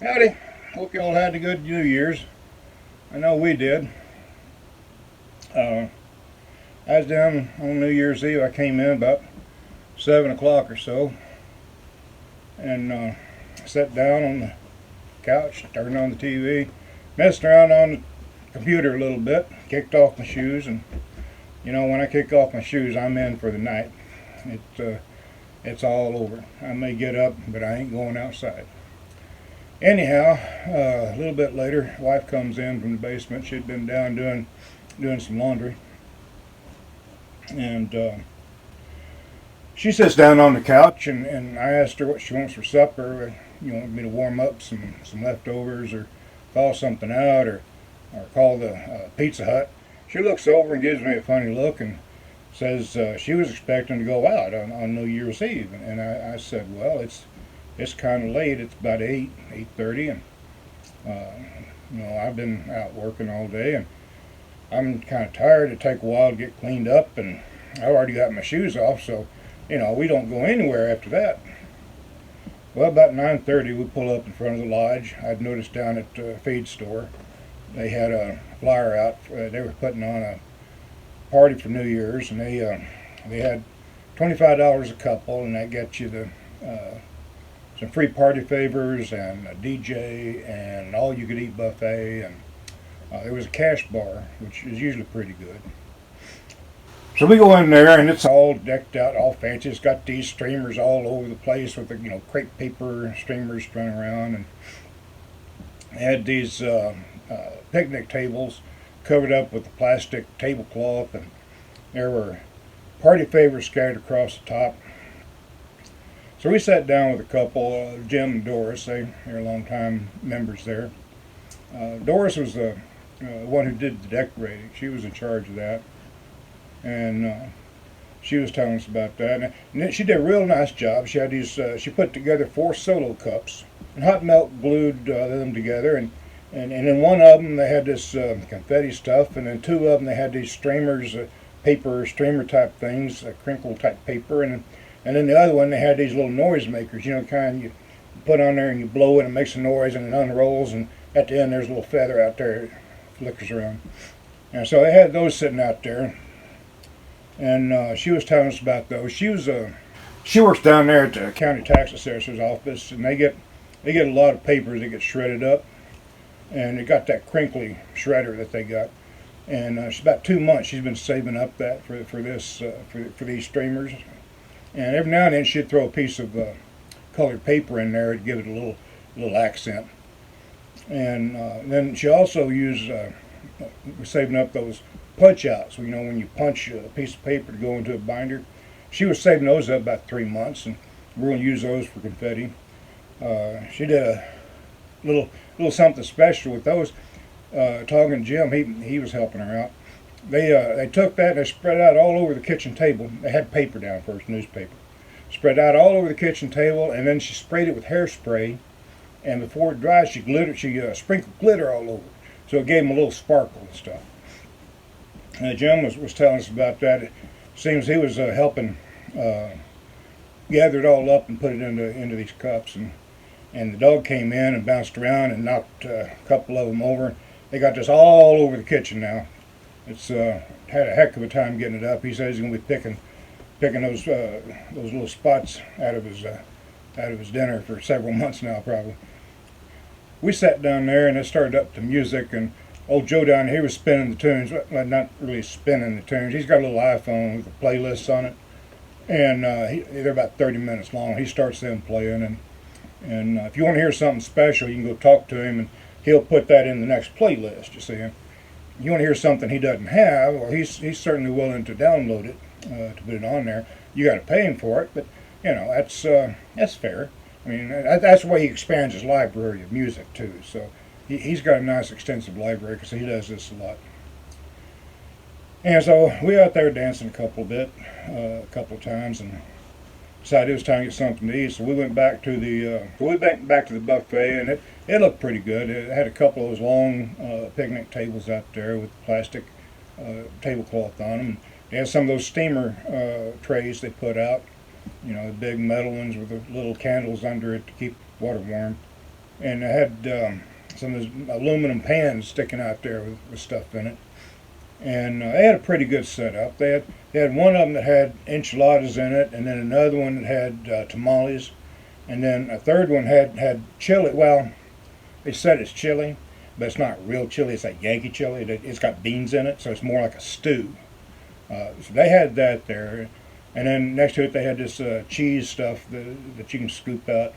Howdy. Hope you all had a good New Year's. I know we did. Uh, I was down on New Year's Eve. I came in about 7 o'clock or so and sat down on the couch, turned on the TV, messed around on the computer a little bit, kicked off my shoes, and when I kick off my shoes, I'm in for the night. It's all over. I may get up, but I ain't going outside. Anyhow, a little bit later, wife comes in from the basement. She'd been down doing some laundry, and she sits down on the couch, and I asked her what she wants for supper. Want me to warm up some leftovers, or call something out, or call the Pizza Hut. She looks over and gives me a funny look and says she was expecting to go out on New Year's Eve, and I said, well, it's kind of late. It's about 8:30, and uh, I've been out working all day, and I'm kind of tired. It take a while to get cleaned up, and I already got my shoes off, so we don't go anywhere after that. Well, about 9:30, we pull up in front of the lodge. I'd noticed down at the feed store they had a flyer out. They were putting on a party for New Year's, and they had $25 a couple, and that gets you the some free party favors and a DJ and all you could eat buffet, and there was a cash bar, which is usually pretty good. So we go in there, and it's all decked out, all fancy. It's got these streamers all over the place with the crepe paper streamers strung around, and they had these picnic tables covered up with a plastic tablecloth, and there were party favors scattered across the top. So we sat down with a couple, Jim and Doris. They're long-time members there. Doris was the one who did the decorating. She was in charge of that, and she was telling us about that. And she did a real nice job. She had these. She put together 4 solo cups, and hot melt glued them together. And in one of them they had this confetti stuff, and in 2 of them they had these streamers, paper streamer type things, crinkle type paper, and then the other one they had these little noise makers, kind you put on there and you blow it and it makes a noise and it unrolls, and at the end there's a little feather out there that flickers around. And so they had those sitting out there, and she was telling us about those. She works down there at the county tax assessor's office, and they get a lot of papers that get shredded up, and they got that crinkly shredder that they got. And she's about 2 months she's been saving up that for these streamers. And every now and then she'd throw a piece of colored paper in there to give it a little accent. And then she also used saving up those punch outs. When you punch a piece of paper to go into a binder, she was saving those up about 3 months, and we're going to use those for confetti. She did a little something special with those. Talking to Jim, he was helping her out. They took that and they spread it out all over the kitchen table. They had paper down first, newspaper. Spread it out all over the kitchen table, and then she sprayed it with hairspray. And before it dried, she sprinkled glitter all over it, so it gave them a little sparkle and stuff. Jim was telling us about that. It seems he was helping gather it all up and put it into these cups. And the dog came in and bounced around and knocked a couple of them over. They got this all over the kitchen now. It's had a heck of a time getting it up. He says he's going to be picking those little spots out of his dinner for several months now, probably. We sat down there and it started up the music, and old Joe down here was spinning the tunes. Well, not really spinning the tunes. He's got a little iPhone with the playlists on it, and they're about 30 minutes long. He starts them playing, and if you want to hear something special, you can go talk to him, and he'll put that in the next playlist. You see. You want to hear something he doesn't have, well, he's certainly willing to download it to put it on there. You got to pay him for it, but that's fair. I mean, that's the way he expands his library of music too. So he's got a nice extensive library because he does this a lot. And so we out there dancing a couple of times, and decided it was time to get something to eat. So we went back to the buffet, and it looked pretty good. It had a couple of those long picnic tables out there with plastic tablecloth on them. They had some of those steamer trays they put out, the big metal ones with the little candles under it to keep water warm. and it had some of those aluminum pans sticking out there with stuff in it. And they had a pretty good setup. They had one of them that had enchiladas in it, and then another one that had tamales, and then a third one had chili. Well, they said it's chili, but it's not real chili. It's like Yankee chili. It's got beans in it, so it's more like a stew. So they had that there, and then next to it they had this cheese stuff that you can scoop out.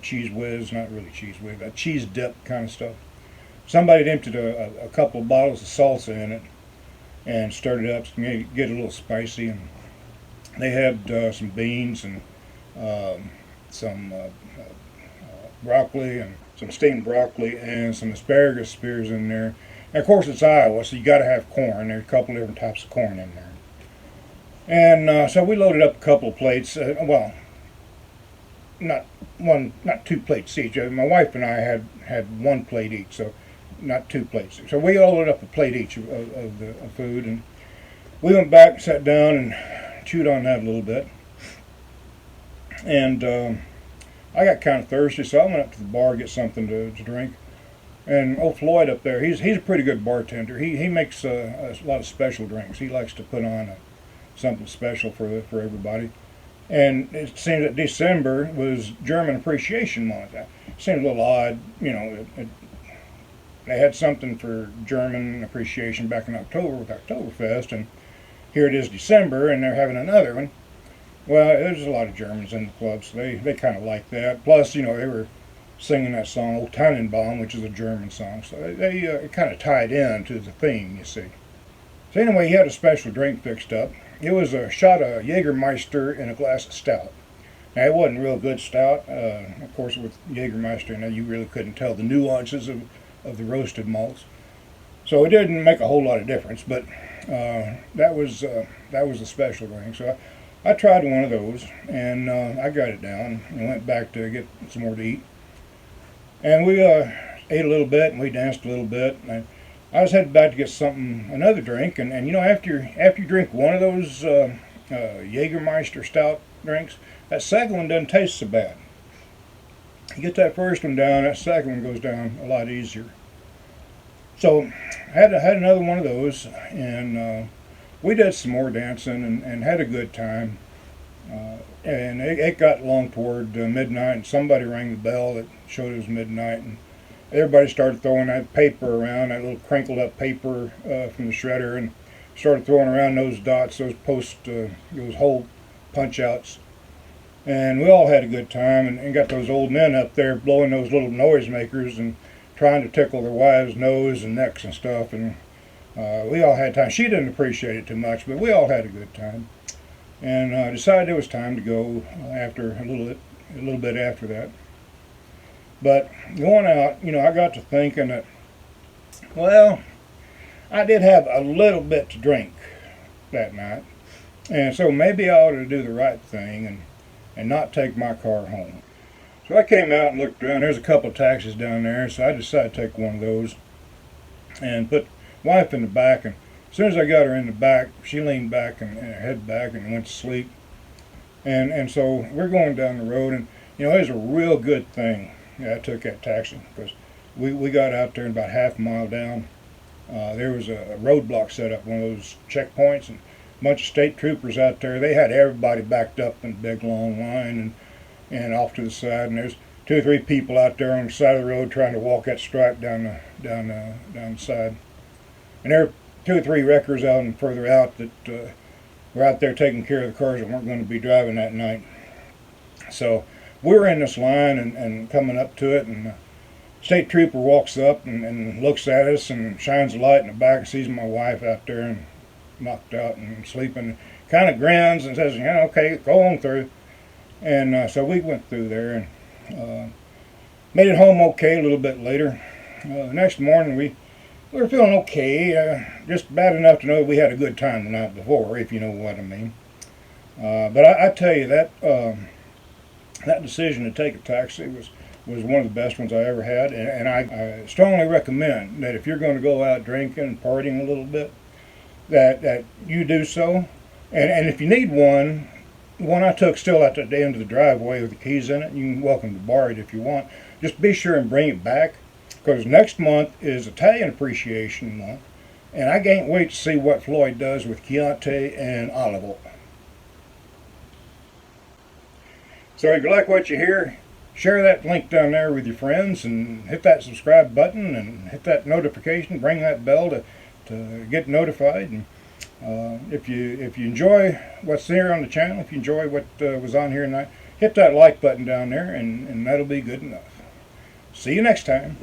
Cheese whiz, not really cheese whiz, but cheese dip kind of stuff. Somebody had emptied a couple of bottles of salsa in it and stirred it up to get a little spicy. And they had some beans and some broccoli and some steamed broccoli and some asparagus spears in there. And of course it's Iowa, so you got to have corn. There's a couple different types of corn in there. And so we loaded up a couple of plates. Not 2 plates each. My wife and I had 1 plate each, so not 2 plates. So we loaded up a plate each of the food, and we went back and sat down and chewed on that a little bit. And I got kind of thirsty, so I went up to the bar to get something to drink. And old Floyd up there, he's a pretty good bartender. He makes a lot of special drinks. He likes to put on something special for everybody. And it seems that December was German Appreciation Month. It seemed a little odd, they had something for German appreciation back in October with Oktoberfest, and here it is December, and they're having another one. Well, there's a lot of Germans in the club, so they kind of like that. Plus, they were singing that song, Old Tannenbaum, which is a German song, so it kind of tied in to the theme, you see. So anyway, he had a special drink fixed up. It was a shot of Jägermeister in a glass of stout. Now, it wasn't real good stout. Of course, with Jägermeister, you really couldn't tell the nuances of the roasted malts. So it didn't make a whole lot of difference, but that was a special drink. So I tried one of those, and I got it down and went back to get some more to eat. And we ate a little bit, and we danced a little bit. And I was headed back to get another drink, and after you drink one of those Jägermeister stout drinks, that second one doesn't taste so bad. You get that first one down, that second one goes down a lot easier. So I had another one of those, and we did some more dancing and had a good time. And it got along toward midnight, and somebody rang the bell that showed it was midnight, and everybody started throwing that paper around, that little crinkled up paper from the shredder, and started throwing around those dots, those hole punch outs. And we all had a good time, and got those old men up there blowing those little noisemakers and trying to tickle their wives' nose and necks and stuff. And we all had time. She didn't appreciate it too much, but we all had a good time. And decided it was time to go after a little bit after that. But going out, I got to thinking that, well, I did have a little bit to drink that night, and so maybe I ought to do the right thing and not take my car home. So I came out and looked around. There's a couple of taxis down there, so I decided to take one of those and put wife in the back. And as soon as I got her in the back, she leaned back and her head back and went to sleep. And so we're going down the road, and it was a real good thing I took that taxi, because we got out there, and about half a mile down, there was a roadblock set up, one of those checkpoints, and a bunch of state troopers out there. They had everybody backed up in a big long line and off to the side, and there's 2 or 3 people out there on the side of the road trying to walk that stripe down the side. And there were 2 or 3 wreckers out and further out that were out there taking care of the cars that weren't going to be driving that night. So we were in this line and coming up to it, and the state trooper walks up and looks at us and shines a light in the back and sees my wife out there and knocked out and sleeping, kind of grins and says, okay, go on through. And so we went through there and made it home okay a little bit later. The next morning we were feeling okay, just bad enough to know we had a good time the night before, if you know what I mean. But I tell you, that decision to take a taxi was one of the best ones I ever had, and I strongly recommend that if you're going to go out drinking and partying a little bit, that you do so. And if you need one, the one I took still at the end of the driveway with the keys in it. You can welcome to borrow it if you want. just be sure and bring it back, because next month is Italian Appreciation Month, and I can't wait to see what Floyd does with Chianti and olive oil. So if you like what you hear, share that link down there with your friends and hit that subscribe button and hit that notification, ring that bell to get notified. And if you enjoy what's there on the channel, if you enjoy what was on here tonight, hit that like button down there, and that'll be good enough. See you next time.